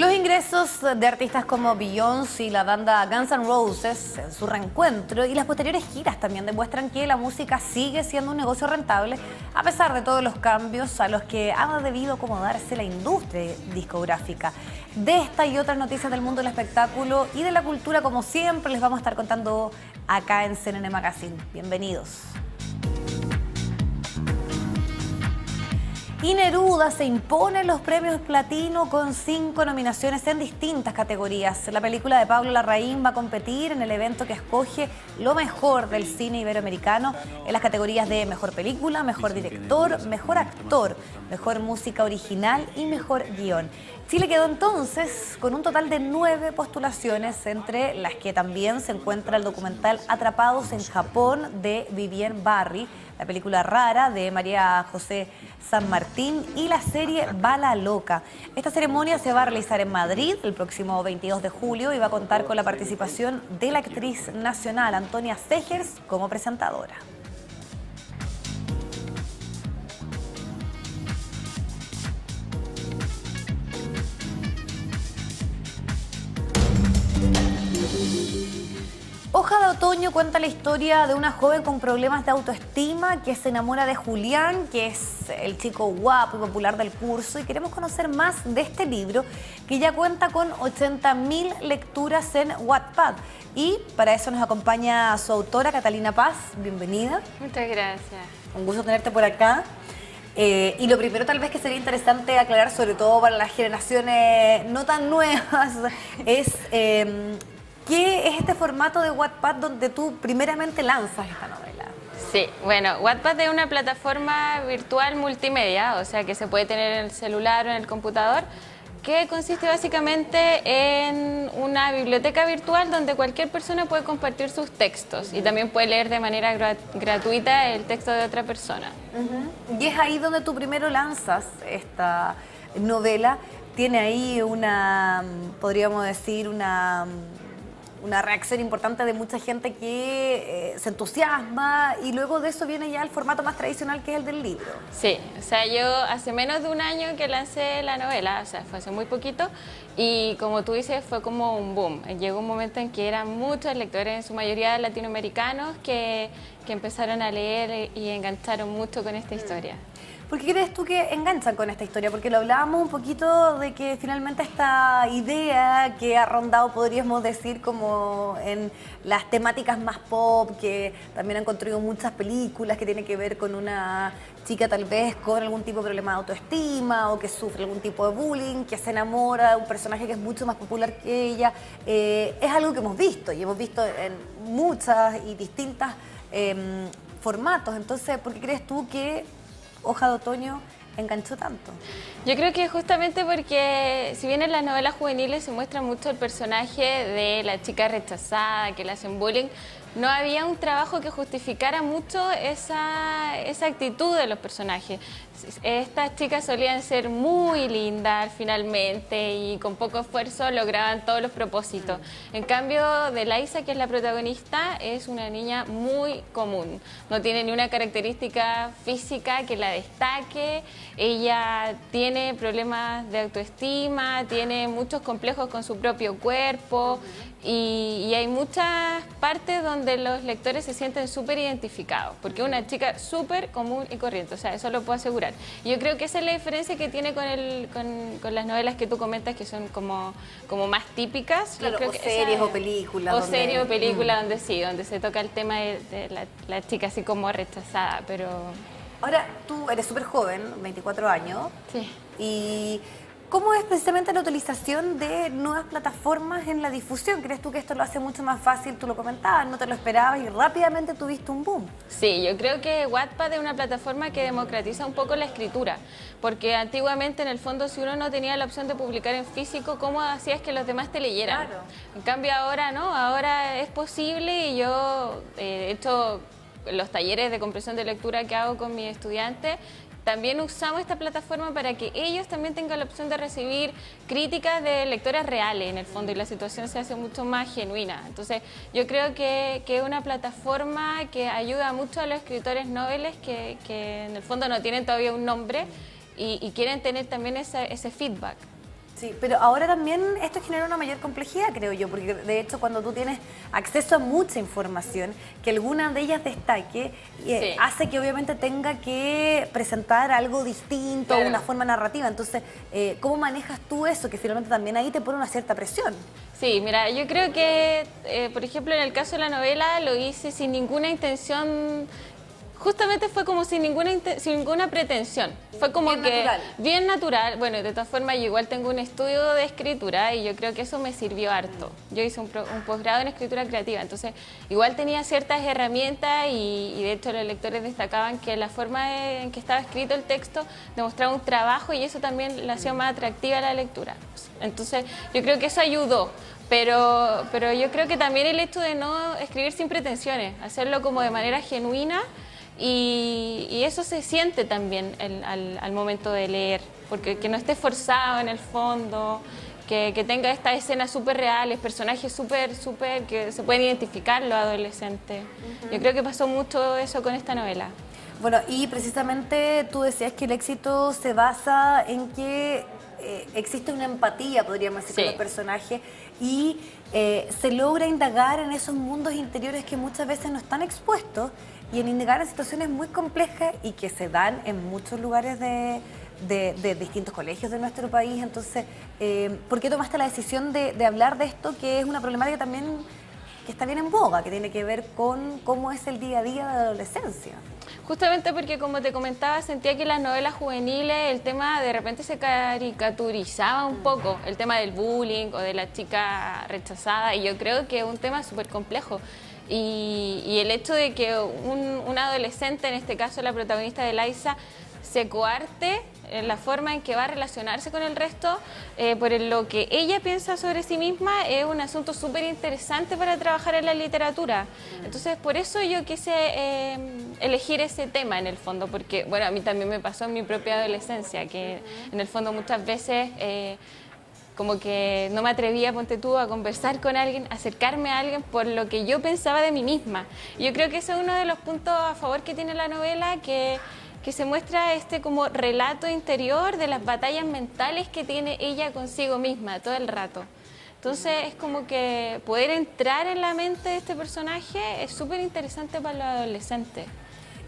Los ingresos de artistas como Beyoncé y la banda Guns N' Roses en su reencuentro y las posteriores giras también demuestran que la música sigue siendo un negocio rentable a pesar de todos los cambios a los que ha debido acomodarse la industria discográfica. De esta y otras noticias del mundo del espectáculo y de la cultura, como siempre, les vamos a estar contando acá en CNN Magazine. Bienvenidos. Y Neruda se impone los premios Platino con 5 nominaciones en distintas categorías. La película de Pablo Larraín va a competir en el evento que escoge lo mejor del cine iberoamericano en las categorías de Mejor Película, Mejor Director, Mejor Actor, Mejor Música Original y Mejor Guión. Chile quedó entonces con un total de 9 postulaciones, entre las que también se encuentra el documental Atrapados en Japón de Vivien Barry, la película Rara de María José San Martín y la serie Bala Loca. Esta ceremonia se va a realizar en Madrid el próximo 22 de julio y va a contar con la participación de la actriz nacional Antonia Segers como presentadora. Hoja de Otoño cuenta la historia de una joven con problemas de autoestima que se enamora de Julián, que es el chico guapo y popular del curso, y queremos conocer más de este libro que ya cuenta con 80.000 lecturas en Wattpad. Y para eso nos acompaña su autora, Catalina Paz. Bienvenida. Muchas gracias. Un gusto tenerte por acá. Y lo primero tal vez que sería interesante aclarar, sobre todo para las generaciones no tan nuevas, es ¿qué es este formato de Wattpad donde tú primeramente lanzas esta novela? Sí, bueno, Wattpad es una plataforma virtual multimedia, o sea que se puede tener en el celular o en el computador, que consiste básicamente en una biblioteca virtual donde cualquier persona puede compartir sus textos y también puede leer de manera gratuita el texto de otra persona. Y es ahí donde tú primero lanzas esta novela. Tiene ahí una, podríamos decir, una reacción importante de mucha gente que se entusiasma, y luego de eso viene ya el formato más tradicional, que es el del libro. Sí, o sea, yo hace menos de un año que lancé la novela, o sea, fue hace muy poquito, y como tú dices, fue como un boom. Llegó un momento en que eran muchos lectores, en su mayoría latinoamericanos, que empezaron a leer y engancharon mucho con esta historia. ¿Por qué crees tú que enganchan con esta historia? Porque lo hablábamos un poquito de que finalmente esta idea que ha rondado, podríamos decir, como en las temáticas más pop, que también han construido muchas películas que tienen que ver con una chica tal vez con algún tipo de problema de autoestima o que sufre algún tipo de bullying, que se enamora de un personaje que es mucho más popular que ella. Es algo que hemos visto y hemos visto en muchas y distintas formatos. Entonces, ¿por qué crees tú que Hoja de Otoño enganchó tanto? Yo creo que justamente porque si bien en las novelas juveniles se muestra mucho el personaje de la chica rechazada, que le hacen bullying, no había un trabajo que justificara mucho esa actitud de los personajes. Estas chicas solían ser muy lindas finalmente y con poco esfuerzo lograban todos los propósitos. En cambio, Delaisa, que es la protagonista, es una niña muy común. No tiene ni una característica física que la destaque. Ella tiene problemas de autoestima, tiene muchos complejos con su propio cuerpo. Y hay muchas partes donde los lectores se sienten súper identificados, porque es una chica súper común y corriente, o sea, eso lo puedo asegurar. Y yo creo que esa es la diferencia que tiene con las novelas que tú comentas, que son como más típicas. Claro, creo o que series o películas. O series o películas donde sí, donde se toca el tema de la chica así como rechazada, pero... Ahora, tú eres súper joven, 24 años. Sí. Y ¿cómo es precisamente la utilización de nuevas plataformas en la difusión? ¿Crees tú que esto lo hace mucho más fácil? Tú lo comentabas, no te lo esperabas y rápidamente tuviste un boom. Sí, yo creo que Wattpad es una plataforma que democratiza un poco la escritura, porque antiguamente en el fondo si uno no tenía la opción de publicar en físico, ¿cómo hacías que los demás te leyeran? Claro. En cambio ahora no, ahora es posible y yo de hecho los talleres de comprensión de lectura que hago con mis estudiantes, también usamos esta plataforma para que ellos también tengan la opción de recibir críticas de lectores reales en el fondo y la situación se hace mucho más genuina. Entonces yo creo que es una plataforma que ayuda mucho a los escritores noveles que en el fondo no tienen todavía un nombre y quieren tener también ese feedback. Sí, pero ahora también esto genera una mayor complejidad, creo yo, porque de hecho cuando tú tienes acceso a mucha información, que alguna de ellas destaque, Sí. hace que obviamente tenga que presentar algo distinto, Claro. una forma narrativa. Entonces, ¿cómo manejas tú eso? Que finalmente también ahí te pone una cierta presión. Sí, mira, yo creo que, por ejemplo, en el caso de la novela lo hice sin ninguna intención. Justamente fue como sin ninguna pretensión. Fue como Bien que natural. bien natural. Bueno, de todas formas, yo igual tengo un estudio de escritura y yo creo que eso me sirvió harto. Yo hice un posgrado en escritura creativa, entonces igual tenía ciertas herramientas y de hecho los lectores destacaban que la forma en que estaba escrito el texto demostraba un trabajo y eso también la hacía más atractiva a la lectura. Entonces yo creo que eso ayudó. Pero yo creo que también el hecho de no escribir sin pretensiones, hacerlo como de manera genuina. Y eso se siente también al momento de leer, porque que no esté forzado en el fondo, que tenga estas escenas súper reales, personajes súper, que se pueden identificar los adolescentes. Yo creo que pasó mucho eso con esta novela. Bueno, y precisamente tú decías que el éxito se basa en que existe una empatía, podríamos decir, Sí. con los personajes y se logra indagar en esos mundos interiores que muchas veces no están expuestos y en indagar en situaciones muy complejas y que se dan en muchos lugares de distintos colegios de nuestro país. Entonces, ¿por qué tomaste la decisión de hablar de esto, que es una problemática también que está bien en boga, que tiene que ver con cómo es el día a día de la adolescencia? Justamente porque, como te comentaba, sentía que en las novelas juveniles el tema de repente se caricaturizaba un poco, el tema del bullying o de la chica rechazada, y yo creo que es un tema súper complejo. Y el hecho de que un adolescente, en este caso la protagonista de Liza, se coarte en la forma en que va a relacionarse con el resto, por lo que ella piensa sobre sí misma, es un asunto súper interesante para trabajar en la literatura. Entonces, por eso yo quise elegir ese tema en el fondo, porque, bueno, a mí también me pasó en mi propia adolescencia, que en el fondo muchas veces como que no me atrevía, ponte tú, a conversar con alguien, acercarme a alguien por lo que yo pensaba de mí misma. Y yo creo que ese es uno de los puntos a favor que tiene la novela, que se muestra este como relato interior de las batallas mentales que tiene ella consigo misma todo el rato. Entonces es como que poder entrar en la mente de este personaje es súper interesante para los adolescentes.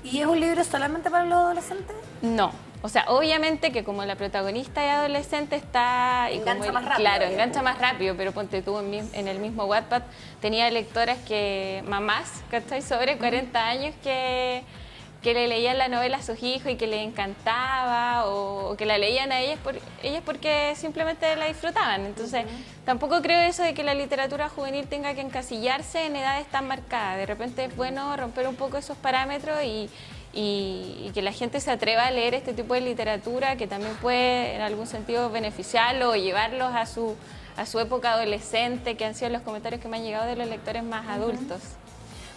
¿Y es un libro solamente para los adolescentes? No, o sea, obviamente que como la protagonista es adolescente está... Engancha más rápido. Claro, engancha más rápido, pero ponte tú en el mismo Wattpad tenía lectoras que, mamás, ¿cachai? Sobre 40 años que le leían la novela a sus hijos y que les encantaba, o que la leían a ellas porque simplemente la disfrutaban. Entonces, tampoco creo eso de que la literatura juvenil tenga que encasillarse en edades tan marcadas. De repente es bueno romper un poco esos parámetros y que la gente se atreva a leer este tipo de literatura que también puede en algún sentido beneficiarlo o llevarlos a su época adolescente, que han sido los comentarios que me han llegado de los lectores más adultos.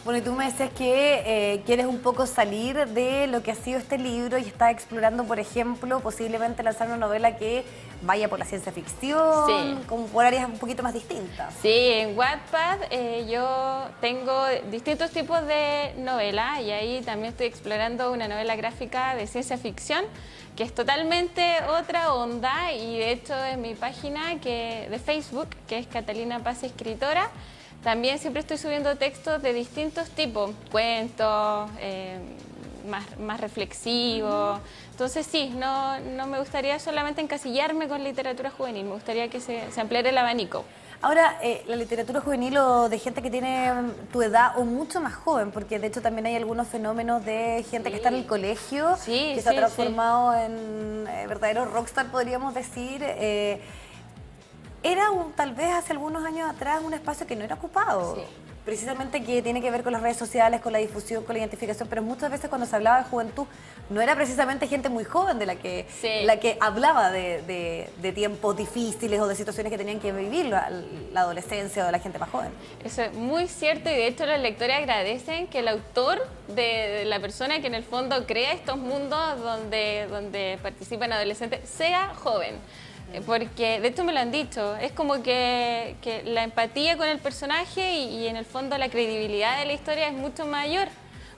Bueno, y tú me decías que quieres un poco salir de lo que ha sido este libro y estás explorando, por ejemplo, posiblemente lanzar una novela que vaya por la ciencia ficción, Sí. como por áreas un poquito más distintas. Sí, en Wattpad yo tengo distintos tipos de novelas y ahí también estoy explorando una novela gráfica de ciencia ficción que es totalmente otra onda y de hecho en mi página de Facebook, que es Catalina Paz Escritora, también siempre estoy subiendo textos de distintos tipos, cuentos, más reflexivos. Entonces sí, no me gustaría solamente encasillarme con literatura juvenil, me gustaría que se ampliara el abanico. Ahora, la literatura juvenil o de gente que tiene tu edad o mucho más joven, porque de hecho también hay algunos fenómenos de gente que está en el colegio, Sí, que se ha sí, transformado en verdadero rockstar, podríamos decir. Era tal vez hace algunos años atrás un espacio que no era ocupado. Sí. Precisamente que tiene que ver con las redes sociales, con la difusión, con la identificación, pero muchas veces cuando se hablaba de juventud no era precisamente gente muy joven de la que hablaba de tiempos difíciles o de situaciones que tenían que vivir la adolescencia o la gente más joven. Eso es muy cierto y de hecho los lectores agradecen que el autor de la persona que en el fondo crea estos mundos donde participan adolescentes sea joven. Porque de hecho me lo han dicho, es como que la empatía con el personaje y en el fondo la credibilidad de la historia es mucho mayor,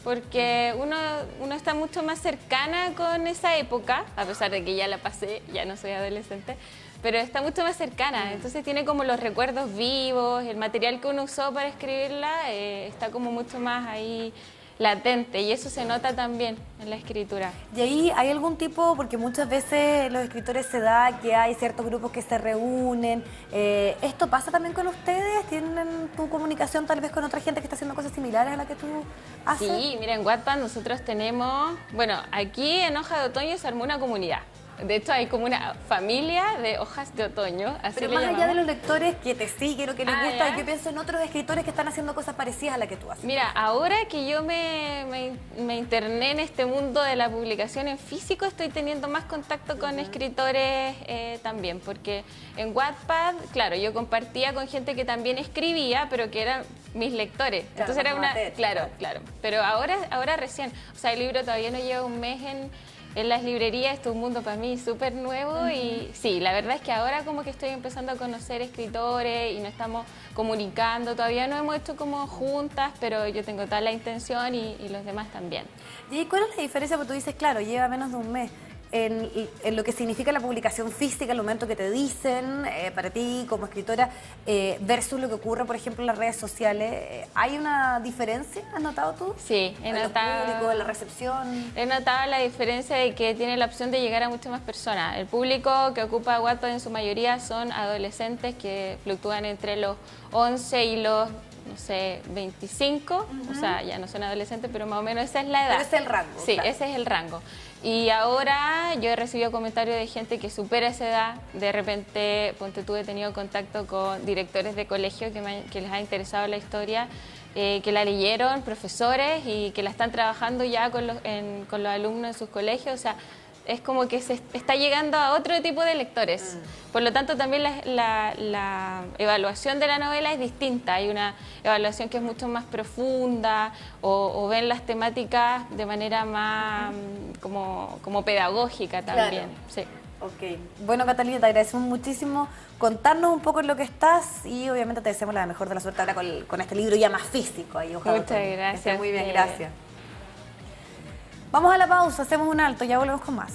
porque uno está mucho más cercana con esa época, a pesar de que ya la pasé, ya no soy adolescente, pero está mucho más cercana, entonces tiene como los recuerdos vivos, el material que uno usó para escribirla está como mucho más ahí latente y eso se nota también en la escritura. Y ahí hay algún tipo, porque muchas veces los escritores se da que hay ciertos grupos que se reúnen, ¿esto pasa también con ustedes? ¿Tienen tu comunicación tal vez con otra gente que está haciendo cosas similares a la que tú haces? Sí, mira, en Wattpad nosotros tenemos, bueno, aquí en Hoja de Otoño se armó una comunidad. De hecho, hay como una familia de hojas de otoño, así Pero le más allá llamamos. de los lectores que te siguen o que les gusta, ¿ya? yo pienso en otros escritores que están haciendo cosas parecidas a la que tú haces. Mira, ahora que yo me interné en este mundo de la publicación en físico, estoy teniendo más contacto con escritores también, porque en Wattpad, claro, yo compartía con gente que también escribía, pero que eran mis lectores. Claro, Entonces era una... amateur, Claro. Pero ahora recién, o sea, el libro todavía no lleva un mes en las librerías, esto es un mundo para mí súper nuevo y sí, la verdad es que ahora como que estoy empezando a conocer escritores y nos estamos comunicando, todavía no hemos hecho como juntas, pero yo tengo toda la intención y los demás también. ¿Y cuál es la diferencia? Porque tú dices, claro, lleva menos de un mes. En lo que significa la publicación física, el momento que te dicen, para ti como escritora, versus lo que ocurre, por ejemplo, en las redes sociales, ¿hay una diferencia? ¿Has notado tú? Sí, he notado. ¿El público, la recepción? He notado la diferencia de que tiene la opción de llegar a muchas más personas. El público que ocupa Wattpad en su mayoría son adolescentes que fluctúan entre los 11 y los, no sé, 25, o sea, ya no son adolescentes, pero más o menos esa es la edad. Pero ese es el rango. Sí, claro. ese es el rango. Y ahora yo he recibido comentarios de gente que supera esa edad. De repente, ponte tú, he tenido contacto con directores de colegio que les ha interesado la historia, que la leyeron, profesores, y que la están trabajando ya con los alumnos en sus colegios. O sea, es como que se está llegando a otro tipo de lectores. Por lo tanto, también la evaluación de la novela es distinta. Hay una evaluación que es mucho más profunda o ven las temáticas de manera más como pedagógica también. Claro. Sí. Ok. Bueno, Catalina, te agradecemos muchísimo contarnos un poco en lo que estás y obviamente te deseamos la mejor de la suerte ahora con este libro ya más físico. Ahí, Muchas gracias. Muy bien, gracias. Vamos a la pausa, hacemos un alto, ya volvemos con más.